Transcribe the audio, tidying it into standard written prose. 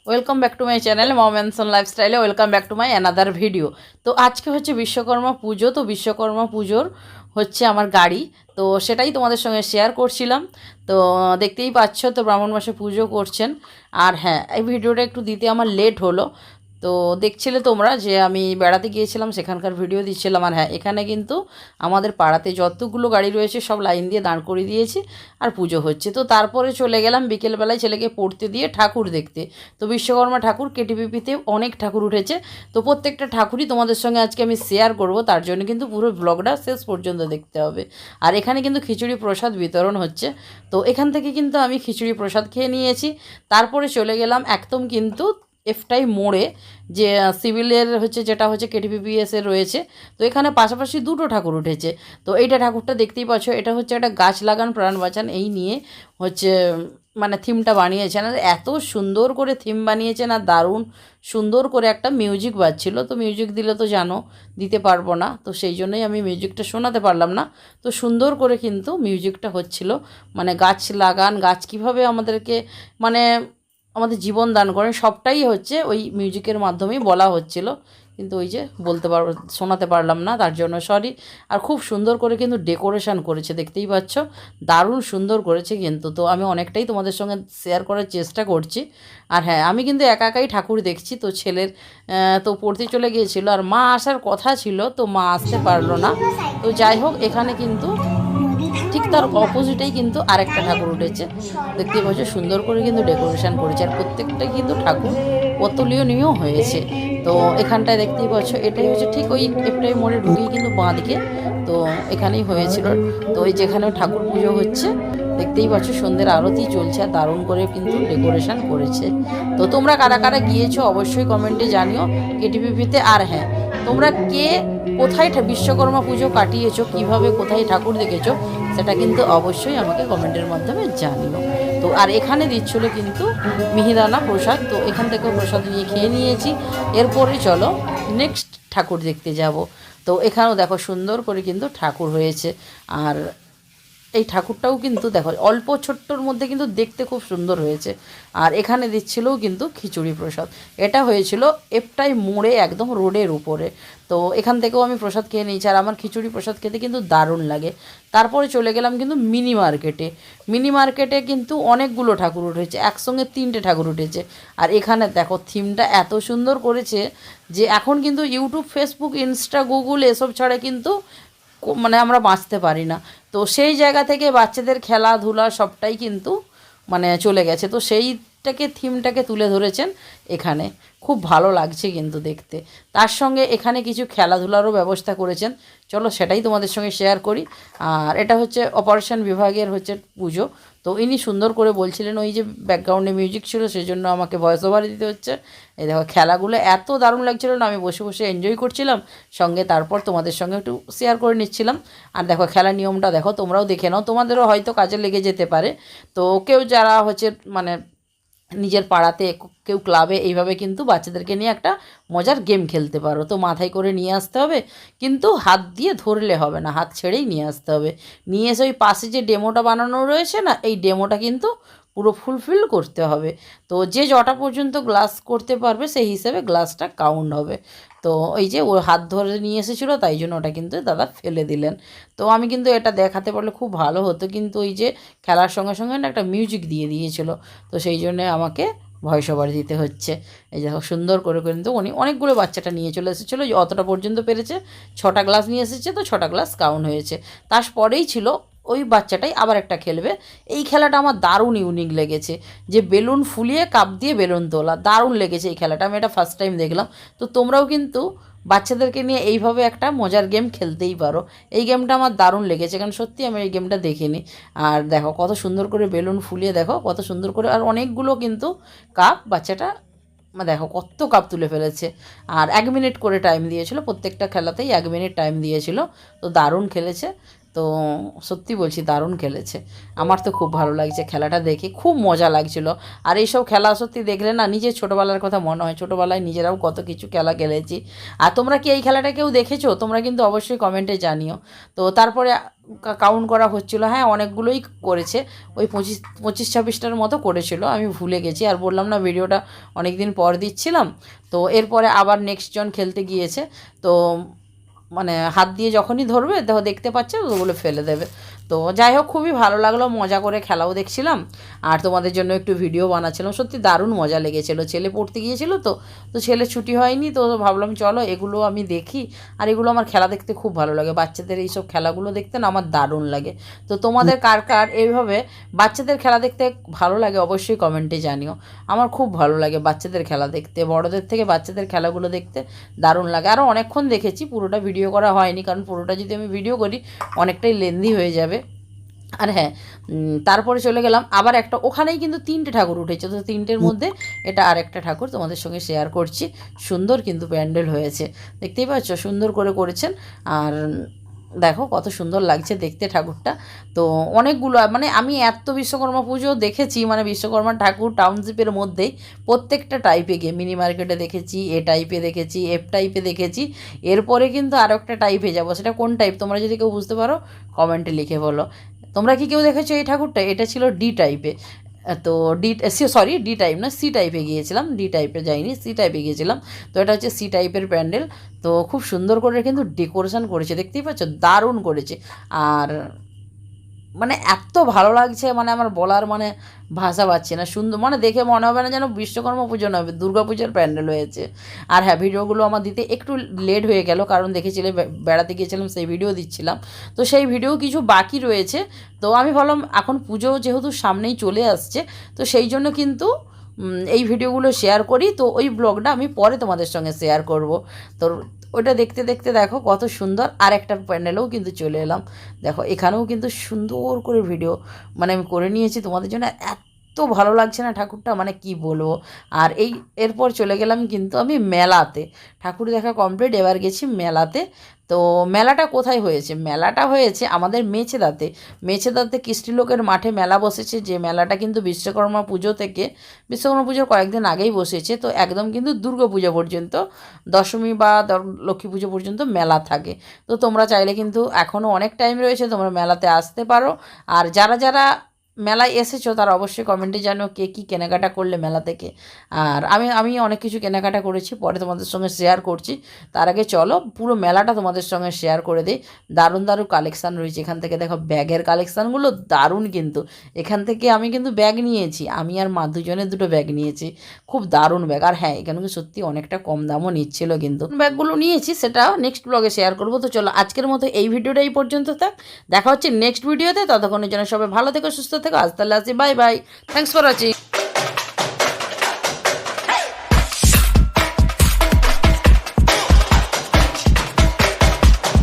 Welcome back to my channel mom and লাইফস্টাইলে। Welcome back to my another video. তো আজকে হচ্ছে বিশ্বকর্মা পুজো। তো বিশ্বকর্মা পুজোর হচ্ছে আমার গাড়ি, তো সেটাই তোমাদের সঙ্গে শেয়ার করছিলাম। তো দেখতেই পাচ্ছ, তো ব্রাহ্মণ মাসে পুজো করছেন। আর হ্যাঁ, এই ভিডিওটা একটু দিতে আমার লেট হলো। তো দেখছিলে তোমরা যে আমি বেড়াতে গিয়েছিলাম, সেখানকার ভিডিও দিচ্ছিলাম। আর হ্যাঁ, এখানে কিন্তু আমাদের পাড়াতে যতগুলো গাড়ি রয়েছে সব লাইন দিয়ে দাঁড় করিয়ে দিয়েছি আর পুজো হচ্ছে। তো তারপরে চলে গেলাম বিকেলবেলায় ছেলেকে পড়তে দিয়ে ঠাকুর দেখতে। তো বিশ্বকর্মা ঠাকুর কেটিপিপিতে অনেক ঠাকুর উঠেছে। তো প্রত্যেকটা ঠাকুরই তোমাদের সঙ্গে আজকে আমি শেয়ার করব, তার জন্য কিন্তু পুরো ব্লগটা শেষ পর্যন্ত দেখতে হবে। আর এখানে কিন্তু খিচুড়ি প্রসাদ বিতরণ হচ্ছে। তো এখান থেকে কিন্তু আমি খিচুড়ি প্রসাদ খেয়ে নিয়েছি। তারপরে চলে গেলাম একদম কিন্তু এফটাই মোড়ে, যে সিভিলের হচ্ছে যেটা হচ্ছে কেটিপিপিএস এর রয়েছে। তো এখানে পাশাপাশি দুটো ঠাকুর উঠেছে। তো এইটা ঠাকুরটা দেখতেই পাচ্ছ, এটা হচ্ছে একটা গাছ লাগান প্রাণ বাঁচান এই নিয়ে হচ্ছে মানে থিমটা বানিয়েছেন। আর এত সুন্দর করে থিম বানিয়েছেন, আর দারুণ সুন্দর করে একটা মিউজিক বাজছিল। তো মিউজিক দিলে তো জানো দিতে পারবো না, তো সেই জন্যই আমি মিউজিকটা শোনাতে পারলাম না। তো সুন্দর করে কিন্তু মিউজিকটা হচ্ছিল, মানে গাছ লাগান, গাছ কীভাবে আমাদেরকে মানে আমাদের জীবন দান করেন, সবটাই হচ্ছে ওই মিউজিকের মাধ্যমেই বলা হচ্ছিল। কিন্তু ওই যে বলতে পারবো শোনাতে পারলাম না, তার জন্য সরি। আর খুব সুন্দর করে কিন্তু ডেকোরেশন করেছে, দেখতেই পাচ্ছ দারুণ সুন্দর করেছে কিন্তু। তো আমি অনেকটাই তোমাদের সঙ্গে শেয়ার করার চেষ্টা করছি। আর হ্যাঁ, আমি কিন্তু একা একাই ঠাকুর দেখছি। তো ছেলের তো পড়তে চলে গিয়েছিল, আর মা আসার কথা ছিল, তো মা আসতে পারলো না। তো যাই হোক, এখানে কিন্তু ঠিক তার অপোজিটেই কিন্তু আরেকটা ঠাকুর উঠেছে, দেখতেই পাচ্ছ সুন্দর করে কিন্তু ডেকোরেশন করেছে। আর প্রত্যেকটাই কিন্তু ঠাকুর অতুলনীয় হয়েছে। তো এখানটায় দেখতেই পাচ্ছ, এটাই হচ্ছে ঠিক ওই একটাই মোড়ে ঢুকেই কিন্তু বাঁ দিকে, তো এখানেই হয়েছিল। তো ওই যেখানে ঠাকুর পুজো হচ্ছে দেখতেই পাচ্ছ, সন্ধ্যের আরতি চলছে, আর দারুণ করে কিন্তু ডেকোরেশন করেছে। তো তোমরা কারা কারা গিয়েছো অবশ্যই কমেন্টে জানিও কেটিপিপিতে। আর হ্যাঁ, তোমরা কে কোথায় বিশ্বকর্মা পুজো কাটিয়েছো, কিভাবে কোথায় ঠাকুর দেখেছো, সেটা কিন্তু অবশ্যই আমাকে কমেন্টের মাধ্যমে জানিও। তো আর এখানে দিচ্ছিল কিন্তু মিহিদানা প্রসাদ, তো এখান থেকেও প্রসাদ নিয়ে খেয়ে নিয়েছি। এরপরে চলো নেক্সট ঠাকুর দেখতে যাব। তো এখানেও দেখো সুন্দর করে কিন্তু ঠাকুর হয়েছে। আর এই ঠাকুরটাও কিন্তু দেখো অল্প ছোট্টর মধ্যে কিন্তু দেখতে খুব সুন্দর হয়েছে। আর এখানে দিচ্ছিলও কিন্তু খিচুড়ি প্রসাদ। এটা হয়েছিল এপটাই মোড়ে, একদম রোডের উপরে। তো এখান থেকেও আমি প্রসাদ খেয়ে নিয়েছি, আর আমার খিচুড়ি প্রসাদ খেতে কিন্তু দারুণ লাগে। তারপরে চলে গেলাম কিন্তু মিনি মার্কেটে। মিনি মার্কেটে কিন্তু অনেকগুলো ঠাকুর উঠেছে, একসঙ্গে 3টে ঠাকুর উঠেছে। আর এখানে দেখো থিমটা এত সুন্দর করেছে যে এখন কিন্তু ইউটিউব, ফেসবুক, ইনস্টা, গুগল এসব ছাড়া কিন্তু মানে আমরা বাঁচতে পারি না। তো সেই জায়গা থেকে বাচ্চাদের খেলাধুলা সবটাই কিন্তু মানে চলে গেছে। তো সেইটাকে থিমটাকে তুলে ধরেছেন এখানে, খুব ভালো লাগছে কিন্তু দেখতে। তার সঙ্গে এখানে কিছু খেলাধুলারও ব্যবস্থা করেছেন, চলো সেটাই তোমাদের সঙ্গে শেয়ার করি। আর এটা হচ্ছে অপারেশন বিভাগের হচ্ছে পুজো। তো ইনি সুন্দর করে বলছিলেন, ওই যে ব্যাকগ্রাউন্ডে মিউজিক ছিল সেই জন্য আমাকে ভয়েস ওভার দিতে হচ্ছে। এই দেখো খেলাগুলো এত দারুণ লাগছিল না, আমি বসে বসে এনজয় করছিলাম সঙ্গে, তারপর তোমাদের সঙ্গে একটু শেয়ার করে নিচ্ছিলাম। আর দেখো খেলার নিয়মটা দেখো, তোমরাও দেখে নাও, তোমাদেরও হয়তো কাজে লেগে যেতে পারে। তো কেউ যারা হচ্ছে মানে নিজের পাড়াতে কেউ ক্লাবে এইভাবে কিন্তু বাচ্চাদেরকে নিয়ে একটা মজার গেম খেলতে পারো। তো মাথায় করে নিয়ে আসতে হবে, কিন্তু হাত দিয়ে ধরলে হবে না, হাত ছেড়েই নিয়ে আসতে হবে। নিয়ে এসে ওই পাশে যে ডেমোটা বানানো রয়েছে না, এই ডেমোটা কিন্তু পুরো ফুলফিল করতে হবে। তো যে যটা পর্যন্ত গ্লাস করতে পারবে সেই হিসেবে গ্লাসটা কাউন্ট হবে। তো এই যে ওর হাত ধরে নিয়ে এসেছিলো, তাই জন্য ওটা কিন্তু দাদা ফেলে দিলেন। তো আমি কিন্তু এটা দেখাতে পারলে খুব ভালো হতো, কিন্তু ওই যে খেলার সঙ্গে সঙ্গে না একটা মিউজিক দিয়ে দিয়েছিলো, তো সেই জন্যে আমাকে ভয়েস ওভার দিতে হচ্ছে। এই দেখো সুন্দর করে কিন্তু উনি অনেকগুলো বাচ্চাটা নিয়ে চলে এসেছিলো, অতটা পর্যন্ত পেরেছে। 6টা গ্লাস নিয়ে এসেছে, তো 6টা গ্লাস কাউন্ট হয়েছে। তারপরেই ছিল ওই বাচ্চাটাই আবার একটা খেলবে। এই খেলাটা আমার দারুণ ইউনিক লেগেছে, যে বেলুন ফুলিয়ে কাপ দিয়ে বেলুন তোলা, দারুণ লেগেছে এই খেলাটা, আমি এটা ফার্স্ট টাইম দেখলাম। তো তোমরাও কিন্তু বাচ্চাদেরকে নিয়ে এইভাবে একটা মজার গেম খেলতেই পারো। এই গেমটা আমার দারুণ লেগেছে, কারণ সত্যি আমি এই গেমটা দেখিনি। আর দেখো কত সুন্দর করে বেলুন ফুলিয়ে, দেখো কত সুন্দর করে, আর অনেকগুলো কিন্তু কাপ বাচ্চাটা দেখো কত কাপ তুলে ফেলেছে। আর 1 মিনিট করে টাইম দিয়েছিল, প্রত্যেকটা খেলাতেই 1 মিনিট টাইম দিয়েছিল। তো দারুণ খেলেছে। তো সত্যি বলছি দারুণ খেলেছে, আমার তো খুব ভালো লাগছে খেলাটা দেখে, খুব মজা লাগছিল। আর এইসব খেলা সত্যি দেখলে না নিজের ছোটোবেলার কথা মনে হয়, ছোটোবেলায় নিজেরাও কত কিছু খেলা খেলেছি। আর তোমরা কি এই খেলাটা কেউ দেখেছো? তোমরা কিন্তু অবশ্যই কমেন্টে জানিও। তো তারপরে কাউন্ট করা হচ্ছিলো, হ্যাঁ অনেকগুলোই করেছে, ওই 25-26টার মতো করেছিল, আমি ভুলে গেছি। আর বললাম না ভিডিওটা অনেক দিন পর দিচ্ছিলাম। তো এরপরে আবার নেক্সট জন খেলতে গিয়েছে, তো মানে হাত দিয়ে যখনই ধরবে দেখো দেখতে পাচ্ছে ওগুলো ফেলে দেবে। তো যাই হোক, খুবই ভালো লাগলো, মজা করে খেলাও দেখছিলাম আর তোমাদের জন্য একটু ভিডিও বানাচ্ছিলাম। সত্যি দারুণ মজা লেগেছিলো। ছেলে পড়তে গিয়েছিলো, তো ছেলে ছুটি হয়নি, তো ভাবলাম চলো এগুলো আমি দেখি। আর এগুলো আমার খেলা দেখতে খুব ভালো লাগে, বাচ্চাদের এইসব খেলাগুলো দেখতে না আমার দারুণ লাগে। তো তোমাদের কার কার এইভাবে বাচ্চাদের খেলা দেখতে ভালো লাগে অবশ্যই কমেন্টে জানিও। আমার খুব ভালো লাগে বাচ্চাদের খেলা দেখতে, বড়দের থেকে বাচ্চাদের খেলাগুলো দেখতে দারুণ লাগে। আরও অনেকক্ষণ দেখেছি, পুরোটা ভিডিও করা হয়নি, কারণ পুরোটা যদি আমি ভিডিও করি অনেকটাই লেন্দি হয়ে যাবে। আর হ্যাঁ, তারপরে চলে গেলাম আবার একটা, ওখানেই কিন্তু 3টে ঠাকুর উঠেছে, তো 3টের মধ্যে এটা আর একটা ঠাকুর তোমাদের সঙ্গে শেয়ার করছি। সুন্দর কিন্তু প্যান্ডেল হয়েছে, দেখতেই পাচ্ছ সুন্দর করে করেছেন। আর দেখো কত সুন্দর লাগছে দেখতে ঠাকুরটা। তো অনেকগুলো মানে আমি এত বিশ্বকর্মা পুজো দেখেছি, মানে বিশ্বকর্মা ঠাকুর টাউনশিপের মধ্যেই প্রত্যেকটা টাইপে গিয়ে মিনি মার্কেটে দেখেছি, এ টাইপে দেখেছি, এফ টাইপে দেখেছি। এরপরে কিন্তু আরও একটা টাইপে যাবো, সেটা কোন টাইপ তোমরা যদি কেউ বুঝতে পারো কমেন্টে লিখে বলো। তোমরা কি কেউ দেখেছো এই ঠাকুরটা? এটা ছিল ডি টাইপে। তো ডি টাইপ না, সি টাইপে গিয়েছিলাম, ডি টাইপে যাইনি, সি টাইপে গিয়েছিলাম। তো এটা হচ্ছে সি টাইপের প্যান্ডেল। তো খুব সুন্দর করে কিন্তু ডেকোরেশন করেছে, দেখতেই পাচ্ছ দারুণ করেছে। আর মানে এত ভালো লাগছে, মানে আমার বলার মানে ভাষা পাচ্ছি না, সুন্দর মানে দেখে মনে হবে না যেন বিশ্বকর্মা পুজো নয়, দুর্গা পুজোর প্যান্ডেল হয়েছে। আর হ্যাঁ, ভিডিওগুলো আমার দিতে একটু লেট হয়ে গেল, কারণ দেখেছিলে বেড়াতে গিয়েছিলাম, সেই ভিডিও দিচ্ছিলাম। তো সেই ভিডিও কিছু বাকি রয়েছে। তো আমি ভাবলাম এখন পুজো যেহেতু সামনেই চলে আসছে, তো সেই জন্য কিন্তু এই ভিডিওগুলো শেয়ার করি। তো ওই ব্লগটা আমি পরে তোমাদের সঙ্গে শেয়ার করব। তো ওটা দেখতে দেখতে দেখো কত সুন্দর, আর একটা প্যান্ডেলেও কিন্তু চলে এলাম। দেখো এখানেও কিন্তু সুন্দর করে ভিডিও মানে আমি করে নিয়েছি তোমাদের জন্য, এত ভালো লাগছে না ঠাকুরটা, মানে কি বলবো। আর এরপর চলে গেলাম কিন্তু আমি মেলাতে, ঠাকুর দেখা কমপ্লিট, এবার গেছি মেলাতে। তো মেলাটা কোথায় হয়েছে? মেলাটা হয়েছে আমাদের মেছেদাতে কৃষ্টিলোকের মাঠে মেলা বসেছে, যে মেলাটা কিন্তু বিশ্বকর্মা পুজোর কয়েকদিন আগেই বসেছে। তো একদম কিন্তু দুর্গা পুজো পর্যন্ত, দশমী বা লক্ষ্মী পুজো পর্যন্ত মেলা থাকে। তো তোমরা চাইলে কিন্তু এখনও অনেক টাইম রয়েছে, তোমরা মেলাতে আসতে পারো। আর যারা যারা মেলায় এসেছো তারা অবশ্যই কমেন্টে জানো কে কী কেনাকাটা করলে মেলা থেকে। আর আমি অনেক কিছু কেনাকাটা করেছি, পরে তোমাদের সঙ্গে শেয়ার করছি। তার আগে চলো পুরো মেলাটা তোমাদের সঙ্গে শেয়ার করে দিই। দারুণ দারুণ কালেকশান রয়েছে এখান থেকে, দেখো ব্যাগের কালেকশানগুলো দারুণ কিন্তু। এখান থেকে আমি কিন্তু ব্যাগ নিয়েছি, আমি আর মা দুজনে দুটো ব্যাগ নিয়েছি, খুব দারুণ ব্যাগ। আর হ্যাঁ, এখানে সত্যি অনেকটা কম দামও নিচ্ছিল, কিন্তু ব্যাগগুলো নিয়েছি সেটা নেক্সট ব্লগে শেয়ার করবো। তো চলো আজকের মতো এই ভিডিওটা এই পর্যন্ত থাক, দেখা হচ্ছে নেক্সট ভিডিওতে। ততক্ষণের জন্য সবাই ভালো থেকো, সুস্থ থেকো, আজ তাহলে আসি, bye bye, thanks for watching.